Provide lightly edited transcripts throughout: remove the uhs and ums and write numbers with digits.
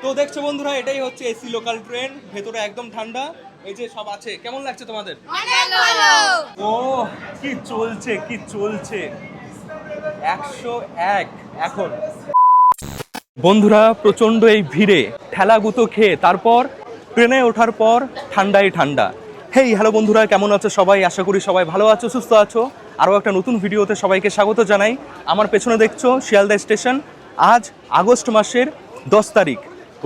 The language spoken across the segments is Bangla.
তো দেখছো বন্ধুরা, এটাই হচ্ছে এসি লোকাল ট্রেন। ভেতরে একদম ঠান্ডা, এই যে সব আছে। কেমন লাগছে তোমাদের? অনেক ভালো। ও কি চলছে কি চলছে, 101 এখন। বন্ধুরা, প্রচন্ড এই ভিড়ে ঠেলা গুঁতো খেয়ে তারপর ট্রেনে ওঠার পর ঠান্ডায় ঠান্ডা। হেই হ্যালো বন্ধুরা, কেমন আছো সবাই? আশা করি সবাই ভালো আছো, সুস্থ আছো। আরও একটা নতুন ভিডিওতে সবাইকে স্বাগত জানাই। আমার পেছনে দেখছো শিয়ালদা স্টেশন। আজ আগস্ট মাসের 10 তারিখ,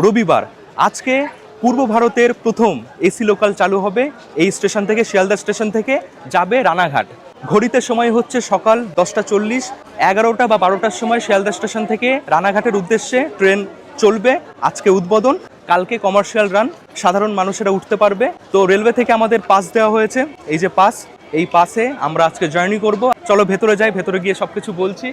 রবিবার। আজকে পূর্ব ভারতের প্রথম এসি লোকাল চালু হবে এই স্টেশন থেকে, শিয়ালদা স্টেশন থেকে যাবে রানাঘাট। ঘড়িতে সময় হচ্ছে সকাল 10টা 40। 11টা বা 12টার সময় শিয়ালদা স্টেশন থেকে রানাঘাটের উদ্দেশ্যে ট্রেন চলবে। আজকে উদ্বোধন, কালকে কমার্শিয়াল রান, সাধারণ মানুষেরা উঠতে পারবে। তো রেলওয়ে থেকে আমাদের পাস দেওয়া হয়েছে, এই যে পাস, এই পাসে আমরা আজকে জার্নি করব। চলো ভেতরে যাই, ভেতরে গিয়ে সবকিছু বলছি।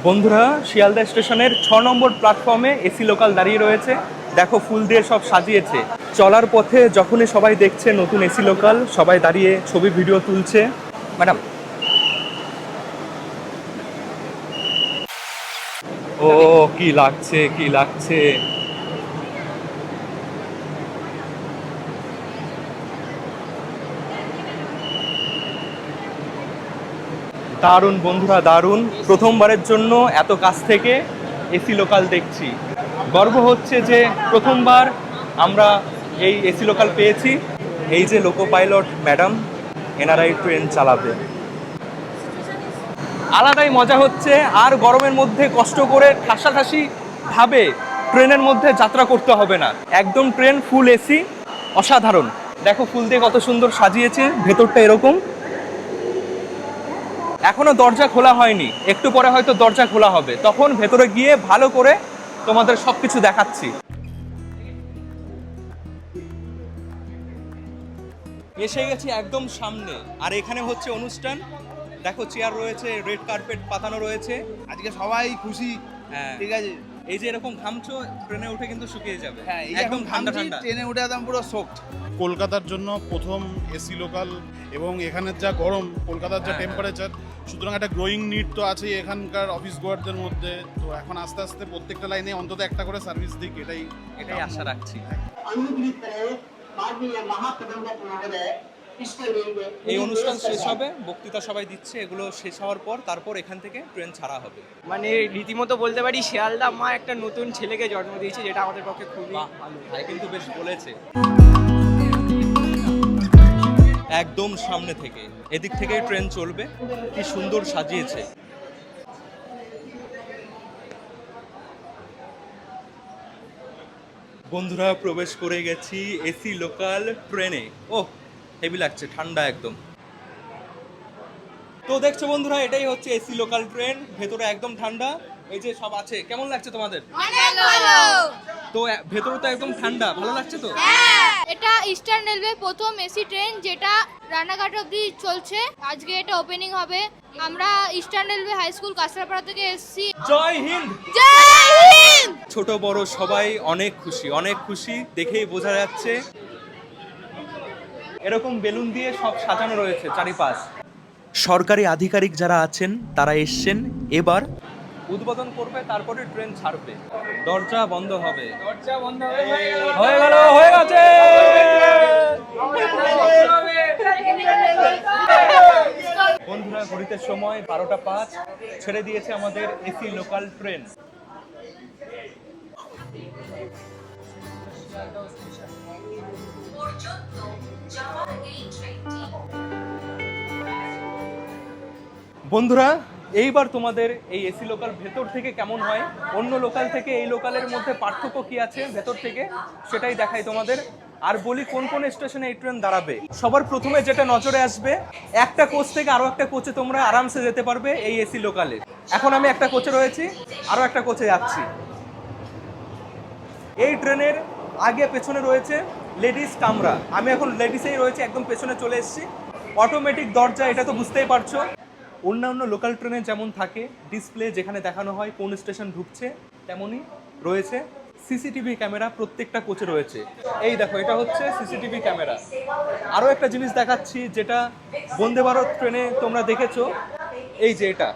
বন্ধুরা, শিয়ালদা স্টেশনের 6 নম্বর প্ল্যাটফর্মে এসি লোকাল দাঁড়িয়ে রয়েছে। দেখো ফুল দিয়ে সব সাজিয়েছে। চলার পথে যখনই সবাই দেখছে নতুন এসি লোকাল, সবাই দাঁড়িয়ে ছবি ভিডিও তুলছে। ম্যাডাম, ও কি লাগছে কি লাগছে। দারুণ বন্ধুরা, দারুণ। প্রথমবারের জন্য এত কাছ থেকে এসি লোকাল দেখছি। গর্ব হচ্ছে যে প্রথমবার আমরা এই এসি লোকাল পেয়েছি। এই যে লোকো পাইলট ম্যাডাম, এনারাই ট্রেন চালাবে। আলাদাই মজা হচ্ছে। আর গরমের মধ্যে কষ্ট করে ঠাসাঠাসি ভাবে ট্রেনের মধ্যে যাত্রা করতে হবে না। একদম ট্রেন ফুল এসি, অসাধারণ। দেখো ফুল দিয়ে কত সুন্দর সাজিয়েছে। ভেতরটা এরকম। এখনো দরজা খোলা হয়নি, একটু পরে হয়তো দরজা খোলা হবে, তখন ভেতরে গিয়ে ভালো করে তোমাদের সবকিছু দেখাচ্ছি। এসে গেছি একদম সামনে, আর এখানে হচ্ছে অনুষ্ঠান। দেখো চেয়ার রয়েছে, রেড কার্পেট পাতানো রয়েছে। আজকে সবাই খুশি। হ্যাঁ, ঠিক আছে। এই যে এরকম ঘামছো, ট্রেনে উঠে কিন্তু শুকিয়ে যাবে। হ্যাঁ, এই একদম ঠান্ডা ঠান্ডা। ট্রেনে উঠে একদম পুরো সোকড। কলকাতার জন্য প্রথম এসি লোকাল, এবং এখানের যা গরম, কলকাতার যা হ্যাঁ, টেম্পারেচার, সুতরাং একটা গ্রোয়িং নিড তো আছেই এখানকার অফিস গোয়ারদের মধ্যে। তো এখন আস্তে আস্তে প্রত্যেকটা লাইনে অন্তত একটা করে সার্ভিস দিক, এটাই আশা রাখছি। এই অনুষ্ঠান শেষ হবে, বক্তৃতা সবাই দিচ্ছে, এগুলো শেষ হওয়ার পর তারপর এখান থেকে ট্রেন ছাড়া হবে। মানে রীতিমতো বলতে পারি শিয়ালদা মা একটা নতুন ছেলেকে জন্ম দিয়েছে, যেটা আমাদের পক্ষে খুবই বাহ, ভালো। ভাই কিন্তু বেশ বলেছে। একদম সামনে থেকে, এদিক থেকেই ট্রেন চলবে। কি সুন্দর সাজিয়েছে। বন্ধুরা, প্রবেশ করে গেছি এসি লোকাল ট্রেনে। ওহ, হেভি লাগছে, ঠান্ডা একদম। তো দেখছো বন্ধুরা, এটাই হচ্ছে এসি লোকাল ট্রেন। ভেতরে একদম ঠান্ডা, এই যে সব আছে। কেমন লাগছে তোমাদের? অনেক ভালো। তো ভেতরে তো একদম ঠান্ডা, ভালো লাগছে তো? হ্যাঁ, এটা ইস্টার্ন রেলওয়ে প্রথম এসি ট্রেন যেটা রানাঘাট অবধি চলছে। আজকে এটা ওপেনিং হবে। আমরা eastern railway high school Kanchrapara থেকে এসেছি। জয় হিন্দ। জয় হিন্দ। ছোট বড় সবাই অনেক খুশি, অনেক খুশি, দেখেই বোঝা যাচ্ছে। এরকম বেলুন দিয়ে সব সাজানো রয়েছে চারিপাশ। সরকারি আধিকারিক যারা আছেন তারা এসছেন, এবার উদ্বোধন করবে, তারপরে ট্রেন ছাড়বে। দরজা বন্ধ হবে। দরজা বন্ধ হয়ে গেল, হয়ে গেছে। বন্ধুরা, ঘড়িতে সময় 12টা 5। ছেড়ে দিয়েছে আমাদের এসি লোকাল ট্রেন। বন্ধুরা, এইবার তোমাদের এই এসি লোকাল ভেতর থেকে কেমন হয়, অন্য লোকাল থেকে এই লোকালের মধ্যে পার্থক্য কি আছে ভেতর থেকে, সেটাই দেখাই তোমাদের। আর বলি কোন কোন স্টেশনে এই ট্রেন দাঁড়াবে। সবার প্রথমে যেটা নজরে আসবে, একটা কোচ থেকে আরো একটা কোচে তোমরা আরামসে যেতে পারবে এই এসি লোকালে। এখন আমি একটা কোচে রয়েছি, আরো একটা কোচে যাচ্ছি। এই ট্রেনের আগে পেছনে রয়েছে লেডিস কামরা। আমি এখন লেডিসেই রয়েছে, একদম পেছনে চলে এসেছি। অটোমেটিক দরজা, এটা তো বুঝতেই পারছো। অন্যান্য লোকাল ট্রেনে যেমন থাকে ডিসপ্লে, যেখানে দেখানো হয় কোন স্টেশন ঢুকছে, তেমনই রয়েছে সিসিটিভি ক্যামেরা প্রত্যেকটা কোচে রয়েছে। এই দেখো, এটা হচ্ছে সিসিটিভি ক্যামেরা। আরও একটা জিনিস দেখাচ্ছি যেটা বন্দে ভারত ট্রেনে তোমরা দেখেছো, এই যে এটা।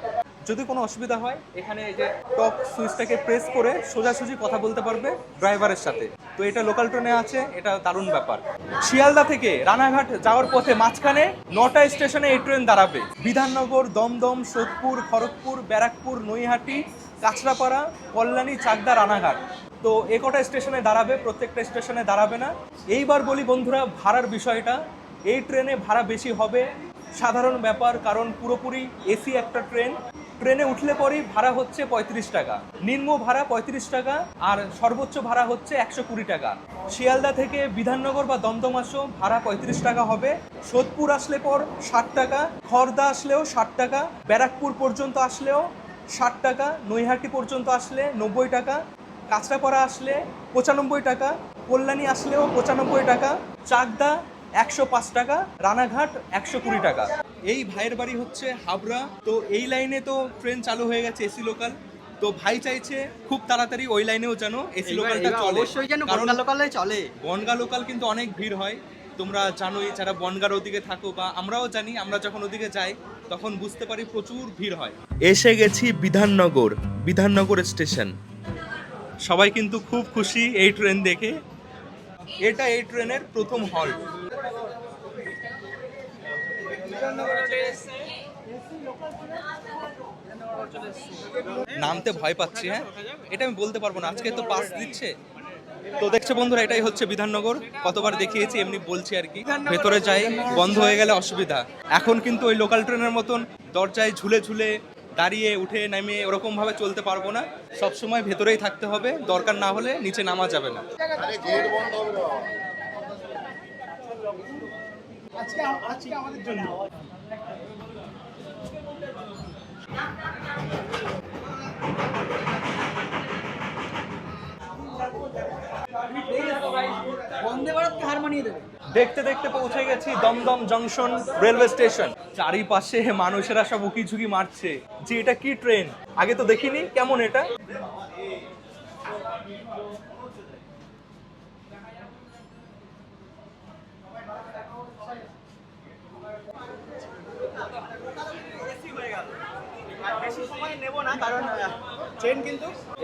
যদি কোনো অসুবিধা হয় এখানে এই যে টক সুইচটাকে প্রেস করে সোজাসুজি কথা বলতে পারবে ড্রাইভারের সাথে। তো এটা লোকাল ট্রেনে আছে, এটা দারুণ ব্যাপার। শিয়ালদা থেকে রানাঘাট যাওয়ার পথে মাঝখানে 9টা স্টেশনে এই ট্রেন দাঁড়াবে। বিধাননগর, দমদম, সোদপুর, খড়গপুর, ব্যারাকপুর, নৈহাটি, কাঁচরাপাড়া, কল্যাণী, চাকদা, রানাঘাট। তো একটা স্টেশনে দাঁড়াবে, প্রত্যেকটা স্টেশনে দাঁড়াবে না। এইবার বলি বন্ধুরা ভাড়ার বিষয়টা। এই ট্রেনে ভাড়া বেশি হবে, সাধারণ ব্যাপার, কারণ পুরোপুরি এসি একটা ট্রেন। ট্রেনে উঠলে পরেই ভাড়া হচ্ছে 35 টাকা, নিম্ন ভাড়া 35 টাকা, আর সর্বোচ্চ ভাড়া হচ্ছে 120 টাকা। শিয়ালদা থেকে বিধাননগর বা দমদম আসো ভাড়া 35 টাকা হবে, সোদপুর আসলে পর 60 টাকা, খড়দা আসলেও 60 টাকা, ব্যারাকপুর পর্যন্ত আসলেও 60 টাকা, নৈহাটি পর্যন্ত আসলে 90 টাকা, কাঁচরাপাড়া আসলে 95 টাকা, কল্যাণী আসলেও 95 টাকা, চাকদা 105 টাকা, রানাঘাট 120 টাকা। এই ভাইয়ের বাড়ি হচ্ছে হাবড়া। তো এই লাইনে তো ট্রেন চালু হয়ে গেছে এসি লোকাল। তো ভাই চাইছে খুব তাড়াতাড়ি ওই লাইনেও যেন এসি লোকালটা চলে, অবশ্যই যেন কারণ বনগা লোকালে চলে। বনগা লোকাল কিন্তু অনেক ভিড় হয়। তোমরা জানোই, যারা বনগার ওদিকে থাকো বা আমরাও জানি, আমরা যখন ওদিকে যাই তখন বুঝতে পারি প্রচুর ভিড় হয়। এসে গেছি বিধাননগর, বিধাননগর স্টেশন। সবাই কিন্তু খুব খুশি এই ট্রেন দেখে। এটা এই ট্রেনের প্রথম হল্ট। নামতে ভয় পাচ্ছি। হ্যাঁ, এটা আমি বলতে পারবো না, আজকে তো পাস দিচ্ছে। তো দেখছো বন্ধুরা, এটাই হচ্ছে বিধাননগর। কতবার দেখিয়েছি, এমনি বলছি আর কি। ভেতরে যাই, বন্ধ হয়ে গেলে অসুবিধা। এখন কিন্তু ওই লোকাল ট্রেনের মতন দরজায় ঝুলে ঝুলে দাঁড়িয়ে উঠে নেমে ওরকম ভাবে চলতে পারবো না। সব সময় ভেতরেই থাকতে হবে, দরকার না হলে নিচে নামা যাবে না। দেখতে দেখতে পৌঁছে গেছি দমদম জংশন রেলওয়ে স্টেশন। চারিপাশে মানুষেরা সব উকিঝুঁকি মারছে যে এটা কি ট্রেন, আগে তো দেখিনি, কেমন এটা।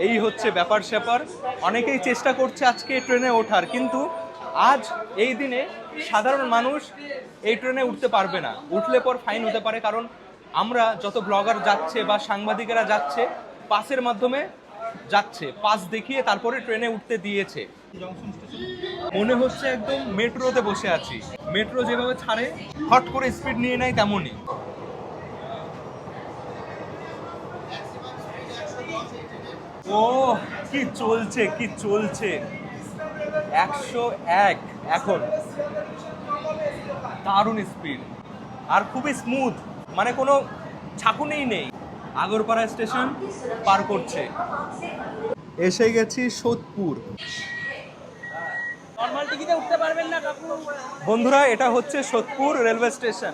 এই হচ্ছে ব্যাপার স্যাপার। অনেকেই চেষ্টা করছে আজকে ট্রেনে ওঠার, কিন্তু আজ এই দিনে সাধারণ মানুষ এই ট্রেনে উঠতে পারবে না। উঠলে পর ফাইন হতে পারে, কারণ আমরা যত ব্লগার যাচ্ছে বা সাংবাদিকেরা যাচ্ছে পাসের মাধ্যমে যাচ্ছে, পাস দেখিয়ে তারপরে ট্রেনে উঠতে দিয়েছে। মনে হচ্ছে একদম মেট্রোতে বসে আছি। মেট্রো যেভাবে ছাড়ে হট করে স্পিড নিয়ে নেয় তেমনই। ও কি চলছে, কি চলছে। 101 এখন, দারুণ স্পিড আর খুবই স্মুথ, মানে কোনো ঝাঁকুনিই নেই। আগরপাড়া স্টেশন পার করছে। এসে গেছি সোদপুর। নরমাল টিকিটে উঠতে পারবেন না কাকু। বন্ধুরা, এটা হচ্ছে সোদপুর রেলওয়ে স্টেশন।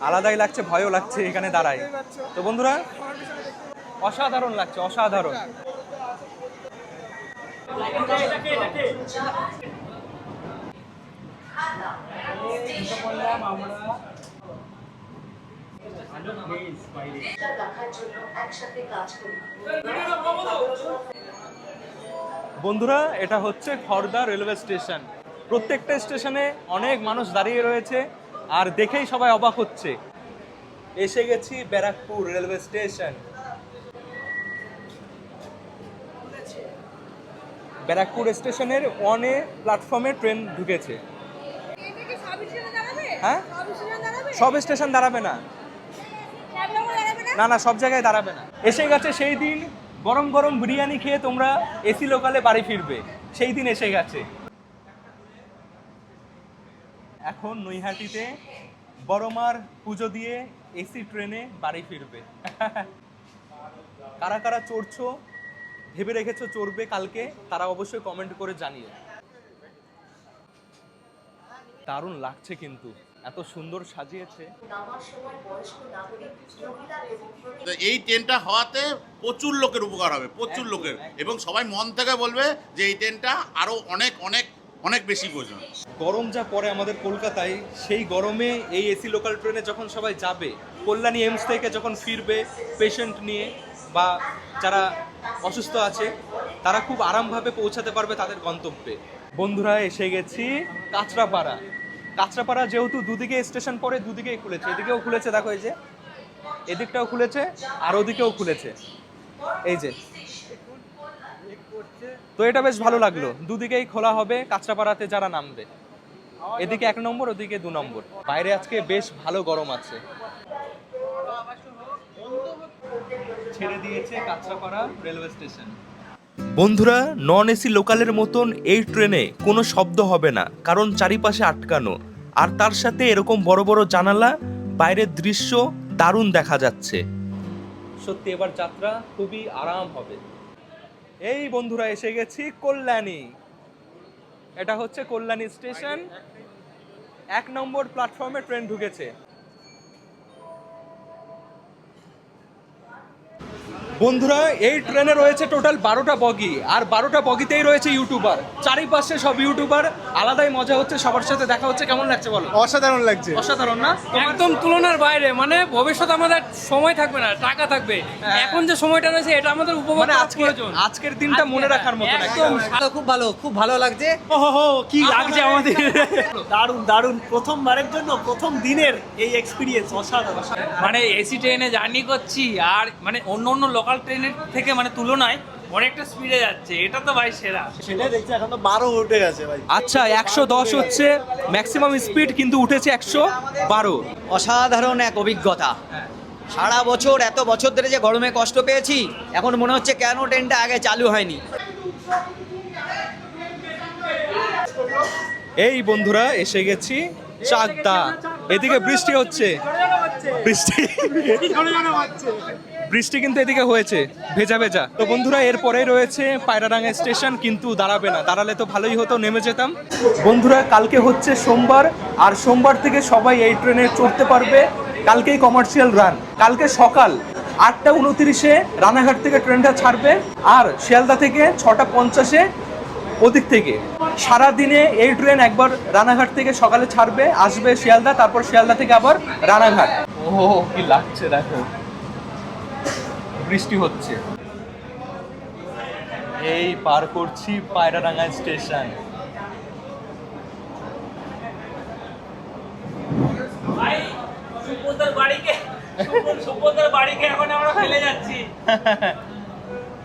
আলাদাই লাগছে, ভয়ও লাগছে এখানে দাঁড়াই। তো বন্ধুরা, অসাধারণ লাগছে, অসাধারণ। বন্ধুরা, এটা হচ্ছে খড়দা রেলওয়ে স্টেশন। প্রত্যেকটা স্টেশনে অনেক মানুষ দাঁড়িয়ে রয়েছে, আর দেখেই সবাই অবাক হচ্ছে। এসে গেছি ব্যারাকপুর রেলওয়ে স্টেশন। ব্যারাকপুর স্টেশনের 1A প্ল্যাটফর্মে ট্রেন ঢুকেছে। হ্যাঁ, সব স্টেশন দাঁড়াবে না, না না, সব জায়গায় দাঁড়াবে না। এসে গেছে সেই দিন গরম গরম বিরিয়ানি খেয়ে তোমরা এসি লোকালে বাড়ি ফিরবে, সেই দিন এসে গেছে। এখন নৈহাটিতে বড়মার পুজো দিয়ে এসি ট্রেনে বাড়ি ফিরবে। কারা কারা চড়ছো, ভেবে রেখেছো চড়বে কালকে, তারা অবশ্যই কমেন্ট করে জানিয়ে। দারুণ লাগছে কিন্তু। এত সুন্দর সাজিয়েছে। তো এই ট্রেনটা হওয়াতে প্রচুর লোকের উপকার হবে, প্রচুর লোকের, এবং সবাই মন থেকে বলবে যে এই ট্রেনটা আরো অনেক অনেক অনেক বেশি প্রয়োজন। গরম যা পড়ে আমাদের কলকাতায়, সেই গরমে এই এসি লোকাল ট্রেনে যখন সবাই যাবে, কল্যাণী এইমস থেকে যখন ফিরবে পেশেন্ট নিয়ে বা যারা অসুস্থ আছে, তারা খুব আরামভাবে পৌঁছাতে পারবে তাদের গন্তব্যে। বন্ধুরা এসে গেছি কাঁচরাপাড়া। কাঁচরাপাড়া যেহেতু দুদিকে স্টেশন পরে, দুদিকেই খুলেছে, এদিকেও খুলেছে, দেখো এই যে এদিকটাও খুলেছে আর ওদিকেও খুলেছে, এই যে। তো এটা বেশ ভালো লাগলো, দুদিকেই খোলা হবে কাঁচরাপাড়াতে যারা নামবে। এদিকে 1 নম্বর, ওদিকে 2 নম্বর। বাইরে আজকে বেশ ভালো গরম আছে। ছেড়ে দিয়েছে কাঁচরাপাড়া রেলওয়ে স্টেশন। বন্ধুরা, নন এসি লোকালের মতন এই ট্রেনে কোনো শব্দ হবে না, কারণ চারিপাশে আটকানো, আর তার সাথে এরকম বড় বড় জানালা, বাইরের দৃশ্য দারুণ দেখা যাচ্ছে। সত্যি এবার যাত্রা খুবই আরাম হবে। এই বন্ধুরা এসে গেছি কল্যাণী। এটা হচ্ছে কল্যাণী স্টেশন। 1 নম্বর প্ল্যাটফর্মে ট্রেন ঢুকেছে। বন্ধুরা, এই ট্রেনে রয়েছে টোটাল 12টা বগি, আর 12টা বগিতেই রয়েছে ইউটিউবার। চারিপাশে সব ইউটিউবার, আলাদাই মজা হচ্ছে, সবার সাথে দেখা হচ্ছে। কেমন লাগছে বলো? অসাধারণ লাগছে, অসাধারণ না? একদম তুলনার বাইরে। মানে ভবিষ্যতে আমাদের সময় থাকবে না, টাকা থাকবে, এখন যে সময়টা রয়েছে এটা আমাদের উপভোগ মানে করা আজকে প্রয়োজন। আজকের দিনটা মনে রাখার মতো একদম খুব ভালো লাগছে। কি লাগছে আমাদের? দারুণ প্রথমবারের জন্য প্রথম দিনের এই এক্সপিরিয়েন্স অসাধারণ। মানে এসি ট্রেনে জার্নি করছি, আর মানে অন্য অন্য লোকাল ট্রেনের থেকে মানে তুলনায় অনেকটা স্পিডে যাচ্ছে, এটা তো ভাই সেরা। সেটা দেখছি এখন তো 12 উঠে গেছে ভাই। আচ্ছা, 110 হচ্ছে ম্যাক্সিমাম স্পিড, কিন্তু উঠেছে 112। অসাধারণ এক অভিজ্ঞতা। সারা বছর এত বছর ধরে যে গরমে কষ্ট পেয়েছি, এখন মনে হচ্ছে কেন ট্রেনটা আগে চালু হয়নি। এই বন্ধুরা এসে গেছি চাকদা। এদিকে বৃষ্টি হচ্ছে, বৃষ্টি কিন্তু এদিকে হয়েছে ভেজা ভেজা। তো বন্ধুরা, এরপরেই রয়েছে পায়রাডাঙ্গা স্টেশন, কিন্তু দাঁড়াবে না, দাঁড়ালে তো ভালোই হতো, নেমে যেতাম। বন্ধুরা, কালকে হচ্ছে সোমবার, আর সোমবার থেকে সবাই এই ট্রেনে চড়তে পারবে। কালকেই কমার্শিয়াল রান। কালকে সকাল 8:29-এ রানাঘাট থেকে ট্রেনটা ছাড়বে, আর শিয়ালদা থেকে 6:50-এ ওদিক থেকে। সারাদিনে এই ট্রেন একবার রানাঘাট থেকে সকালে ছাড়বে, আসবে শিয়ালদা, তারপর শিয়ালদা থেকে আবার রানাঘাট। ও কি লাগছে দেখো, বৃষ্টি হচ্ছে। এই পার করছি পায়রাডাঙ্গা স্টেশন। ভাই সুপোদার বাড়িকে এখন আমরা ফেলে যাচ্ছি।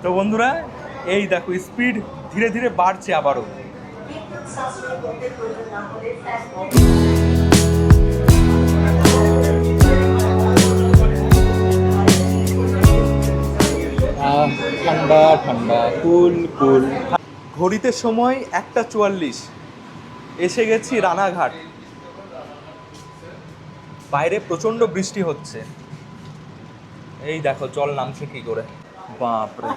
তো বন্ধুরা, এই দেখো স্পিড ধীরে ধীরে বাড়ছে আবারও। ঠান্ডা ঠান্ডা কুল কুল। ঘড়িতে সময় 1:44, এসে গেছি রানাঘাট। বাইরে প্রচন্ড বৃষ্টি হচ্ছে, এই দেখো জল নামছে কি করে, বাপরে।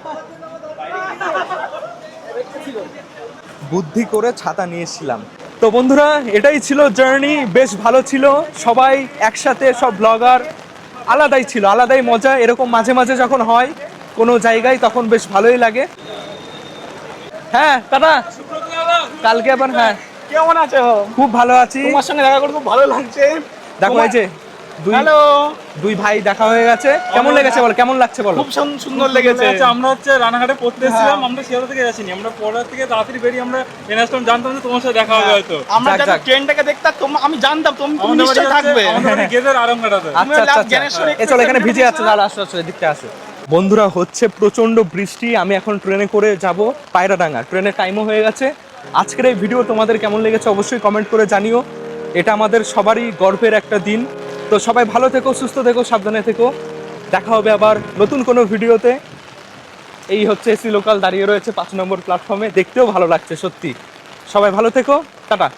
বুদ্ধি করে ছাতা নিয়েছিলাম। তো বন্ধুরা, এটাই ছিল জার্নি, বেশ ভালো ছিল। সবাই একসাথে, সব ব্লগার, আলাদাই ছিল, আলাদাই মজা। এরকম মাঝে মাঝে যখন হয় কোনো জায়গায়, তখন বেশ ভালোই লাগে। হ্যাঁ টাটা, কালকে আবার। হ্যাঁ, কেমন আছো? খুব ভালো আছি, তোমার সঙ্গে দেখা করে খুব ভালো লাগছে। দেখো এই যে দুই ভাই দেখা হয়ে গেছে। কেমন লেগেছে বল, কেমন লাগছে বলো? খুব সুন্দর লেগেছে। আমরা হচ্ছে রানাঘাটে পড়তে এসেছিলাম, আমরা শিয়ালদা থেকে যাচ্ছিনি, আমরা পড়ার থেকে তাড়াতাড়ি বেরিয়ে আমরা এনএসটন জানতাম যে তোমার সাথে দেখা হবে হয়তো। আমরা যখন ট্রেনটাকে দেখতাম, আমি জানতাম তুমি নিশ্চয়ই থাকবে। আমাদের গেদের আরামঘাটাতে। আচ্ছা, চলো এখানে ভিজে যাচ্ছে, তাহলে আসো আসো এদিকটা আসো। বন্ধুরা, হচ্ছে প্রচন্ড বৃষ্টি। আমি এখন ট্রেনে করে যাব পায়রাডাঙ্গা। ট্রেনের টাইমও হয়ে গেছে। আজকের এই ভিডিও তোমাদের কেমন লেগেছে অবশ্যই কমেন্ট করে জানিও। এটা আমাদের সবারই গর্বের একটা দিন। তো সবাই ভালো থেকো, সুস্থ থেকো, সাবধানে থেকো। দেখা হবে আবার নতুন কোনো ভিডিওতে। এই হচ্ছে এসি লোকাল দাঁড়িয়ে রয়েছে 5 নম্বর প্ল্যাটফর্মে, দেখতেও ভালো লাগছে সত্যি। সবাই ভালো থেকো, টাটা।